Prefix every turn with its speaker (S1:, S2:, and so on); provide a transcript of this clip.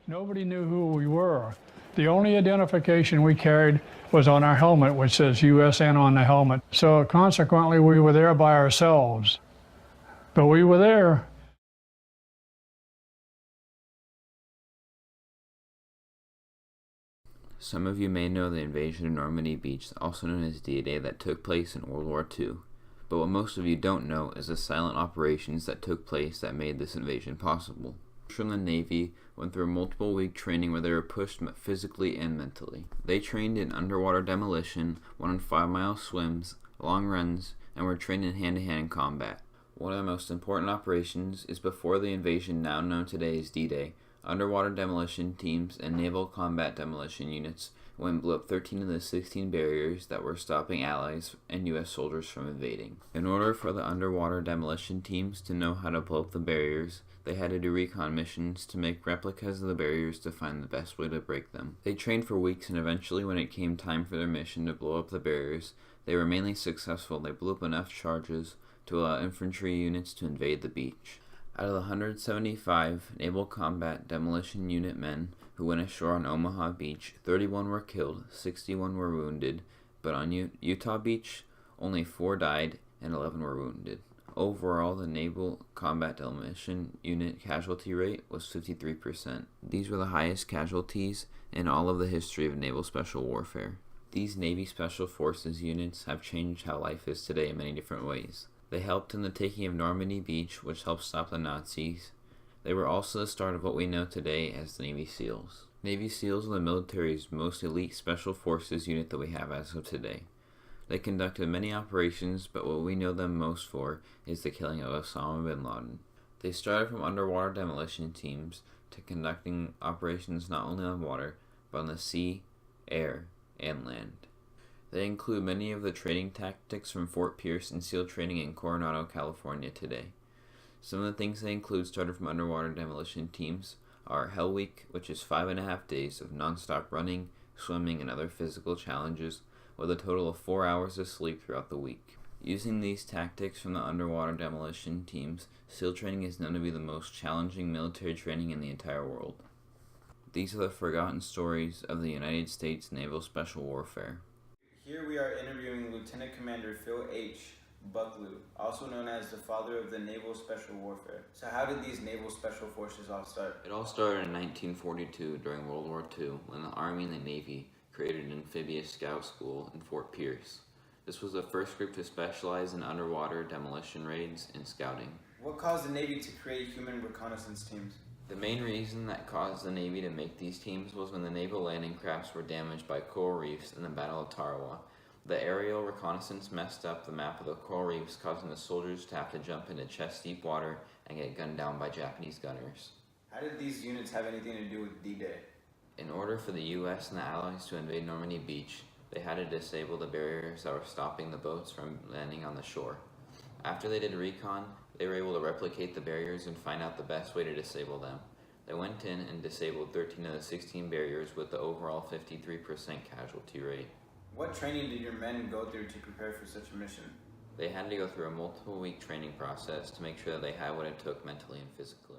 S1: Nobody knew who we were. The only identification we carried was on our helmet, which says USN on the helmet. So consequently, we were there by ourselves. But we were there.
S2: Some of you may know the invasion of Normandy Beach, also known as D-Day, that took place in World War II. But what most of you don't know is the silent operations that took place that made this invasion possible. From the Navy went through a multiple-week training where they were pushed physically and mentally. They trained in underwater demolition, went on 5-mile swims, long runs, and were trained in hand-to-hand combat. One of the most important operations is before the invasion now known today as D-Day. Underwater demolition teams and naval combat demolition units went and blew up 13 of the 16 barriers that were stopping Allies and U.S. soldiers from invading. In order for the underwater demolition teams to know how to blow up the barriers, they had to do recon missions to make replicas of the barriers to find the best way to break them. They trained for weeks, and eventually when it came time for their mission to blow up the barriers, they were mainly successful. They blew up enough charges to allow infantry units to invade the beach. Out of the 175 Naval Combat Demolition Unit men who went ashore on Omaha Beach, 31 were killed, 61 were wounded, but on Utah Beach, only 4 died and 11 were wounded. Overall, the Naval Combat Demolition Unit casualty rate was 53%. These were the highest casualties in all of the history of naval special warfare. These Navy Special Forces units have changed how life is today in many different ways. They helped in the taking of Normandy Beach, which helped stop the Nazis. They were also the start of what we know today as the Navy SEALs. Navy SEALs are the military's most elite special forces unit that we have as of today. They conducted many operations, but what we know them most for is the killing of Osama bin Laden. They started from underwater demolition teams to conducting operations not only on water, but on the sea, air, and land. They include many of the training tactics from Fort Pierce and SEAL training in Coronado, California today. Some of the things they include started from underwater demolition teams are Hell Week, which is 5.5 days of non-stop running, swimming, and other physical challenges, with a total of 4 hours of sleep throughout the week. Using these tactics from the underwater demolition teams, SEAL training is known to be the most challenging military training in the entire world. These are the forgotten stories of the United States Naval Special Warfare.
S3: Here we are interviewing Lieutenant Commander Phil H. Bucklew, also known as the father of the Naval Special Warfare. So how did these Naval Special Forces all start?
S2: It all started in 1942 during World War II when the Army and the Navy created an amphibious scout school in Fort Pierce. This was the first group to specialize in underwater demolition raids and scouting.
S3: What caused the Navy to create human reconnaissance teams?
S2: The main reason that caused the Navy to make these teams was when the naval landing crafts were damaged by coral reefs in the Battle of Tarawa. The aerial reconnaissance messed up the map of the coral reefs, causing the soldiers to have to jump into chest-deep water and get gunned down by Japanese gunners.
S3: How did these units have anything to do with D-Day?
S2: In order for the U.S. and the Allies to invade Normandy Beach, they had to disable the barriers that were stopping the boats from landing on the shore. After they did recon, they were able to replicate the barriers and find out the best way to disable them. They went in and disabled 13 of the 16 barriers with the overall 53% casualty rate.
S3: What training did your men go through to prepare for such a mission?
S2: They had to go through a multiple-week training process to make sure that they had what it took mentally and physically.